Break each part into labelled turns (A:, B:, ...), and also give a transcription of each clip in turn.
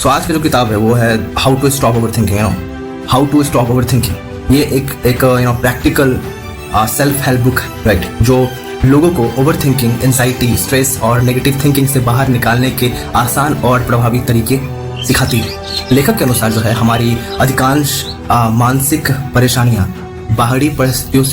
A: सो आज की जो किताब है वो है how to stop over thinking, how to stop over thinking. ये एक प्रैक्टिकल सेल्फ हेल्प बुक है, राइट, जो लोगों को ओवर थिंकिंग, एंजाइटी, स्ट्रेस और नेगेटिव थिंकिंग से बाहर निकालने के आसान और प्रभावी तरीके सिखाती है। लेखक के अनुसार जो है हमारी अधिकांश मानसिक परेशानियां बाहरी परिस्थितियों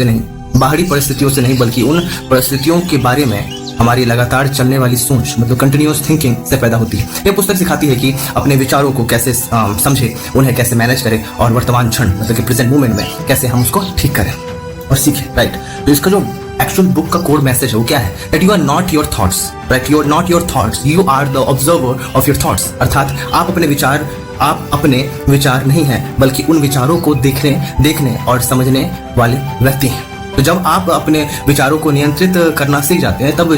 A: से नहीं बल्कि उन परिस्थितियों के बारे में हमारी लगातार चलने वाली सोच मतलब कंटिन्यूअस थिंकिंग से पैदा होती है। ये पुस्तक सिखाती है कि अपने विचारों को कैसे समझे, उन्हें कैसे मैनेज करें और वर्तमान क्षण मतलब कि प्रेजेंट मोमेंट में कैसे हम उसको ठीक करें और सीखें, राइट। तो इसका जो एक्चुअल बुक का कोर मैसेज है वो क्या है? That you are not your thoughts, right, you are not your thoughts, you are the observer of your thoughts. अर्थात आप अपने विचार नहीं हैं बल्कि उन विचारों को देखने और समझने वाले व्यक्ति हैं। तो जब आप अपने विचारों को नियंत्रित करना सीख जाते हैं तब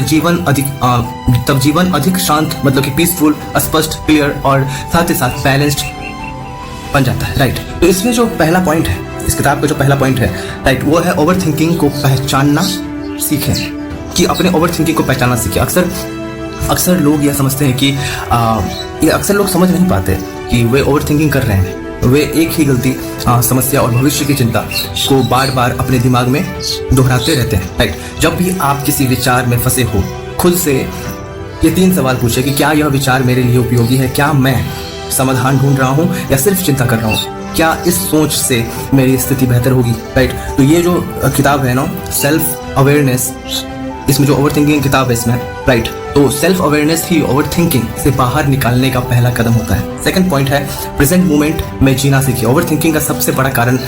A: जीवन अधिक शांत मतलब कि पीसफुल, स्पष्ट, क्लियर और साथ ही साथ बैलेंस्ड बन जाता है, राइट। तो इसमें जो पहला पॉइंट है, इस किताब का जो पहला पॉइंट है, राइट, वो है ओवर थिंकिंग को पहचानना सीखें, कि अपने ओवर थिंकिंग को पहचानना सीखें। अक्सर लोग यह समझते हैं कि अक्सर लोग समझ नहीं पाते कि वे ओवर थिंकिंग कर रहे हैं। वे एक ही गलती, समस्या और भविष्य की चिंता को बार बार अपने दिमाग में दोहराते रहते हैं, राइट। जब भी आप किसी विचार में फंसे हो, खुद से ये 3 सवाल पूछे कि क्या यह विचार मेरे लिए उपयोगी है, क्या मैं समाधान ढूंढ रहा हूँ या सिर्फ चिंता कर रहा हूँ, क्या इस सोच से मेरी स्थिति बेहतर होगी, राइट। तो ये जो किताब है ना, सेल्फ अवेयरनेस, इसमें जो ओवर थिंकिंग किताब है इसमें, राइट, तो सेल्फ अवेयरनेस ही ओवर थिंकिंग से बाहर निकालने का पहला कदम होता है। सेकंड पॉइंट है प्रेजेंट मोमेंट में जीना सीखिए। ओवर थिंकिंग का सबसे बड़ा कारण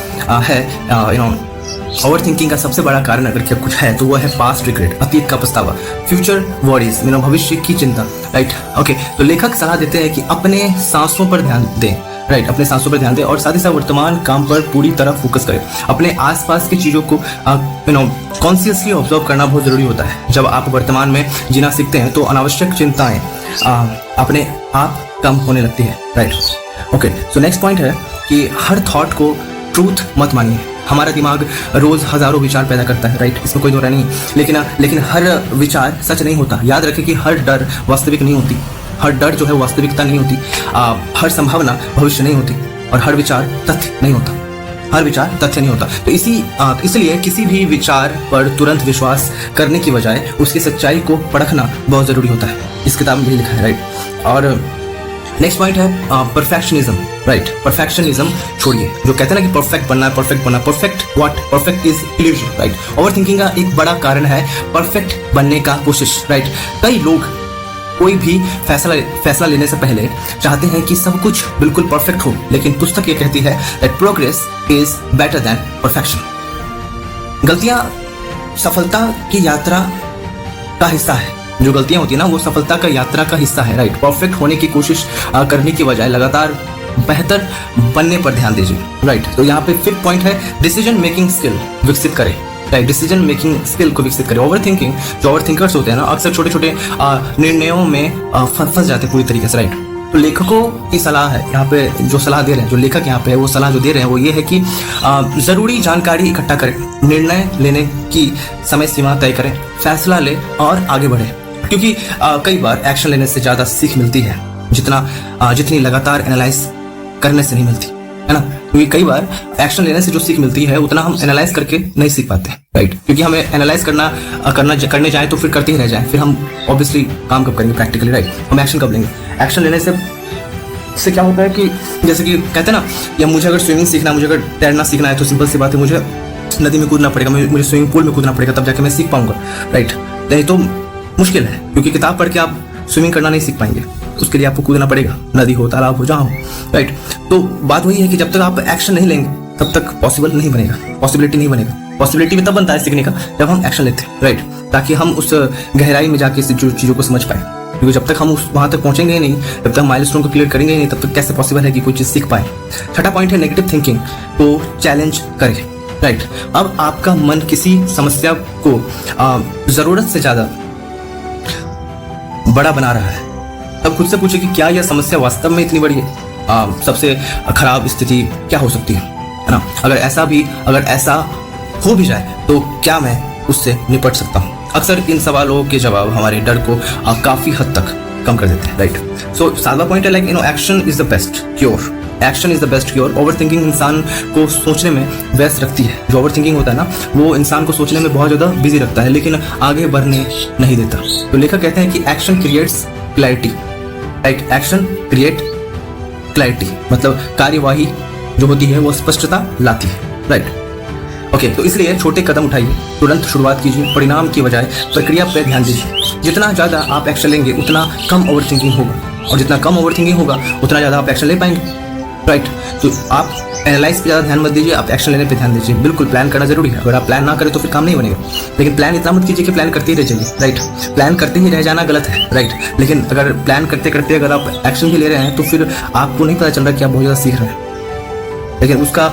A: ओवर थिंकिंग का सबसे बड़ा कारण अगर क्या कुछ है तो वो है पास्ट रिग्रेट, अतीत का पछतावा, फ्यूचर वरीज, भविष्य की चिंता, राइट। ओके, तो लेखक सलाह देते हैं कि अपने सांसों पर ध्यान दें, राइट, अपने सांसों पर ध्यान दें और साथ ही साथ वर्तमान काम पर पूरी तरह फोकस करें। अपने आसपास की चीजों को कॉन्शियसली ऑब्जर्व करना बहुत जरूरी होता है। जब आप वर्तमान में जीना सीखते हैं तो अनावश्यक चिंताएं अपने आप कम होने लगती है, right. Okay, so next point है कि हर थॉट को ट्रूथ मत मानिए। हमारा दिमाग रोज हजारों विचार पैदा करता है, राइट, इसमें कोई दो राय नहीं, लेकिन हर विचार सच नहीं होता। याद रखें कि हर डर वास्तविक नहीं होती, हर डर जो है वास्तविकता नहीं होती, हर संभावना भविष्य नहीं होती और हर विचार तथ्य नहीं होता, हर विचार तथ्य नहीं होता। तो इसलिए किसी भी विचार पर तुरंत विश्वास करने की बजाय उसकी सच्चाई को परखना बहुत जरूरी होता है। इस किताब में भी लिखा है, राइट। और नेक्स्ट पॉइंट है परफेक्शनिज्म, राइट। परफेक्शनिज्म छोड़िए, जो कहते हैं ना कि परफेक्ट बनना, perfect what, perfect is illusion, right. Overthinking का एक बड़ा कारण है परफेक्ट बनने का कोशिश, राइट। कई लोग कोई भी फैसला लेने से पहले चाहते हैं कि सब कुछ बिल्कुल परफेक्ट हो, लेकिन पुस्तक ये कहती है that progress is better than perfection. गलतियां सफलता की यात्रा का हिस्सा है। जो गलतियां होती है ना वो सफलता का यात्रा का हिस्सा है, राइट। परफेक्ट होने की कोशिश करने की बजाय लगातार बेहतर बनने पर ध्यान दीजिए, राइट। तो यहाँ पे 5th पॉइंट है डिसीजन मेकिंग स्किल विकसित करें, राइट। डिसीजन मेकिंग स्किल को विकसित करें। ओवरथिंकिंग, जो ओवरथिंकर्स होते हैं ना, अक्सर छोटे छोटे निर्णयों में फंस जाते हैं पूरी तरीके से, राइट। तो लेखकों की सलाह है यहाँ पे, जो सलाह दे रहे हैं, जो लेखक यहाँ पे है वो सलाह जो दे रहे हैं वो ये है कि जरूरी जानकारी इकट्ठा करें, निर्णय लेने की समय सीमा तय करें, फैसला लें और आगे बढ़े। क्योंकि कई बार एक्शन लेने से ज्यादा सीख मिलती है जितनी लगातार एनालाइज करने से नहीं मिलती है ना। क्योंकि कई बार एक्शन लेने से जो सीख मिलती है उतना हम एनालाइज करके नहीं सीख पाते, राइट। क्योंकि हमें एनालाइज करने जाए तो फिर करते ही रह जाए, फिर हम ऑब्वियसली काम कब करेंगे प्रैक्टिकली, राइट। हम एक्शन कब लेंगे? एक्शन लेने से क्या होता है कि जैसे कि कहते हैं ना, या मुझे अगर स्विमिंग सीखना है, मुझे अगर तैरना सीखना है तो सिंपल सी बात है, मुझे नदी में कूदना पड़ेगा, मुझे स्विमिंग पूल में कूदना पड़ेगा, तब जाके मैं सीख पाऊंगा, राइट। नहीं तो मुश्किल है, क्योंकि किताब पढ़ के आप स्विमिंग करना नहीं सीख पाएंगे, उसके लिए आपको कूदना पड़ेगा, नदी हो, तालाब हो, जहाँ हो, राइट। तो बात वही है कि जब तक आप एक्शन नहीं लेंगे तब तक पॉसिबल नहीं बनेगा, पॉसिबिलिटी नहीं बनेगा। पॉसिबिलिटी भी तब बनता है सीखने का जब हम एक्शन लेते हैं, राइट, ताकि हम उस गहराई में जाके चीजों को समझ पाए। क्योंकि जब तक हम वहां तक पहुंचेंगे ही नहीं, जब तक माइलस्टोन को क्लियर करेंगे ही नहीं, तब तक कैसे पॉसिबल है कि कोई चीज सीख पाए। 6ठा पॉइंट है नेगेटिव थिंकिंग को चैलेंज करें, राइट। अब आपका मन किसी समस्या को जरूरत से ज्यादा बड़ा बना रहा है, तब खुद से पूछे कि क्या यह समस्या वास्तव में इतनी बड़ी है? सबसे खराब स्थिति क्या हो सकती है ना? अगर ऐसा हो भी जाए तो क्या मैं उससे निपट सकता हूँ? अक्सर इन सवालों के जवाब हमारे डर को काफी हद तक कम कर देते हैं, राइट। सो 7वां पॉइंट है like action is the best cure. Action is the best cure. Over thinking इंसान को सोचने में व्यस्त रखती है। जो ओवर थिंकिंग होता है ना, वो इंसान को सोचने में बहुत ज़्यादा बिजी रखता है, लेकिन आगे बढ़ने नहीं देता। तो लेखक कहते हैं कि action creates clarity, right. Action create clarity मतलब कार्यवाही जो होती है वो स्पष्टता लाती है, राइट। ओके, तो इसलिए छोटे कदम उठाइए, तुरंत शुरुआत कीजिए, परिणाम की बजाय प्रक्रिया पर ध्यान दीजिए। जितना ज़्यादा आप एक्शन लेंगे उतना कम ओवर थिंकिंग होगा, और जितना कम ओवर थिंकिंग होगा उतना ज़्यादा आप एक्शन ले पाएंगे, राइट। तो आप एनालाइज पे ज़्यादा ध्यान मत दीजिए, आप एक्शन लेने पे ध्यान दीजिए। बिल्कुल प्लान करना जरूरी है, अगर आप प्लान ना करें तो फिर काम नहीं बनेगा। लेकिन प्लान इतना मत कीजिए कि प्लान करते ही रह जाइए, राइट। प्लान करते ही रह जाना गलत है, राइट। लेकिन अगर प्लान करते करते अगर आप एक्शन भी ले रहे हैं तो फिर आपको नहीं पता चल रहा कि आप बहुत ज़्यादा सीख रहे हैं, लेकिन उसका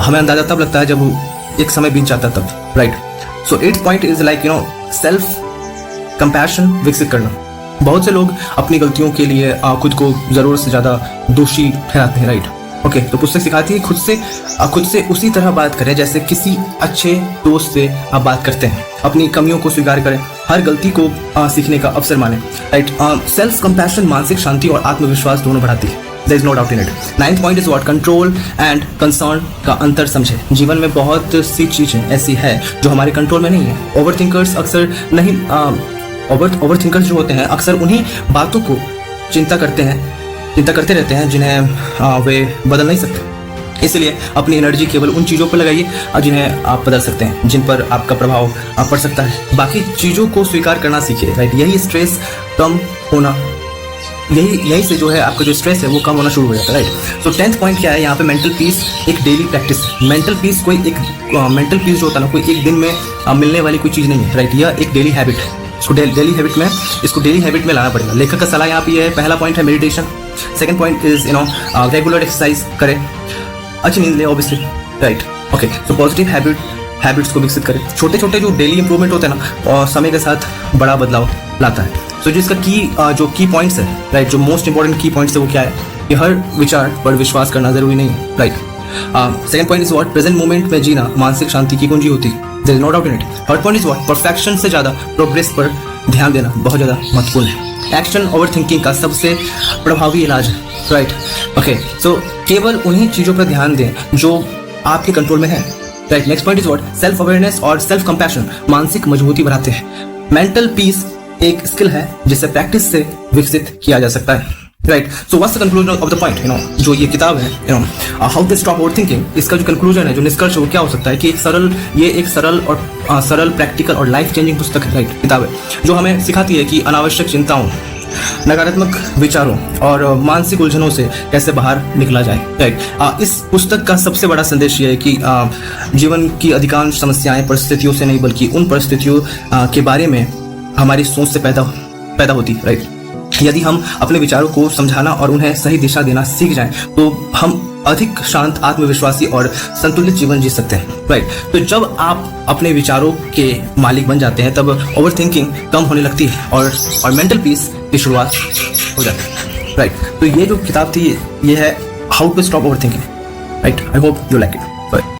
A: हमें अंदाजा तब लगता है जब एक समय बीत जाता है तब, right. So 8th point is like self compassion विकसित करना। बहुत से लोग अपनी गलतियों के लिए खुद को ज़रूरत से ज़्यादा दोषी ठहराते हैं, राइट। ओके, तो पुस्तक सिखाती है खुद से उसी तरह बात करें जैसे किसी अच्छे दोस्त से आप बात करते हैं। अपनी कमियों को स्वीकार करें, हर गलती को सीखने का अवसर माने, राइट। सेल्फ कंपैशन मानसिक शांति और आत्मविश्वास दोनों बढ़ाती है, there is no doubt in it. 9th point is what control and concern का अंतर समझे। जीवन में बहुत सी चीज़ें ऐसी है जो हमारे कंट्रोल में नहीं है। ओवर थिंकर्स अक्सर नहीं ओवर थिंकर्स जो होते हैं अक्सर उन्हीं बातों को चिंता करते रहते हैं जिन्हें वे बदल नहीं सकते। इसलिए अपनी एनर्जी केवल उन चीज़ों पर लगाइए जिन्हें आप बदल सकते हैं, जिन पर आपका प्रभाव पड़ सकता है। बाकी चीज़ों को स्वीकार करना सीखिए, राइट। यही स्ट्रेस कम होना, यही से जो है आपका जो स्ट्रेस है वो कम होना शुरू हो जाता है, राइट। तो 10th पॉइंट क्या है यहाँ पे, मेंटल पीस एक डेली प्रैक्टिस। मेंटल पीस जो होता है ना, कोई एक दिन में मिलने वाली कोई चीज़ नहीं है, राइट। यह एक डेली हैबिट है, इसको डेली हैबिट में लाना पड़ेगा। लेखक का सलाह यहाँ पे है, पहला पॉइंट है meditation. 2nd point is regular exercise करें, अच्छी नींद लें ऑब्वियसली, राइट। ओके, तो पॉजिटिव हैबिट्स को विकसित करें। छोटे छोटे जो डेली इंप्रूवमेंट होते हैं ना, समय के साथ बड़ा बदलाव लाता है। तो जिसका जो की पॉइंट्स है, राइट, जो मोस्ट इंपॉर्टेंट की पॉइंट्स है वो क्या है कि हर विचार पर विश्वास करना जरूरी नहीं है, right. 2nd point is what present moment में जीना मानसिक शांति की कुंजी होती है, there is no doubt in it. 3rd point is what perfection से ज़्यादा प्रोग्रेस पर ध्यान देना बहुत ज़्यादा महत्वपूर्ण है। एक्शन ओवर थिंकिंग का सबसे प्रभावी इलाज है, राइट। ओके, सो केवल उन्हीं चीज़ों पर ध्यान दें जो आपके कंट्रोल में है, right. Next point is what self awareness और सेल्फ कंपैशन मानसिक मजबूती बढ़ाते हैं। मेंटल पीस एक स्किल है जिसे प्रैक्टिस से विकसित किया जा सकता है, right. So what's the conclusion of the point, जो ये किताब है how to stop over thinking, इसका जो कंक्लूजन है, जो निष्कर्ष है वो क्या हो सकता है कि एक सरल प्रैक्टिकल और लाइफ चेंजिंग पुस्तक है, राइट, किताब है, जो हमें सिखाती है कि अनावश्यक चिंताओं, नकारात्मक विचारों और मानसिक उलझनों से कैसे बाहर निकला जाए, राइट। इस पुस्तक का सबसे बड़ा संदेश ये है कि जीवन की अधिकांश समस्याएं परिस्थितियों से नहीं बल्कि उन परिस्थितियों के बारे में हमारी सोच से पैदा होती है, राइट। यदि हम अपने विचारों को समझाना और उन्हें सही दिशा देना सीख जाएं तो हम अधिक शांत, आत्मविश्वासी और संतुलित जीवन जी सकते हैं, राइट। तो जब आप अपने विचारों के मालिक बन जाते हैं तब ओवर थिंकिंग कम होने लगती है और मेंटल पीस की शुरुआत हो जाती है, राइट। तो ये जो किताब थी ये है how to stop over thinking, right. I hope you like it.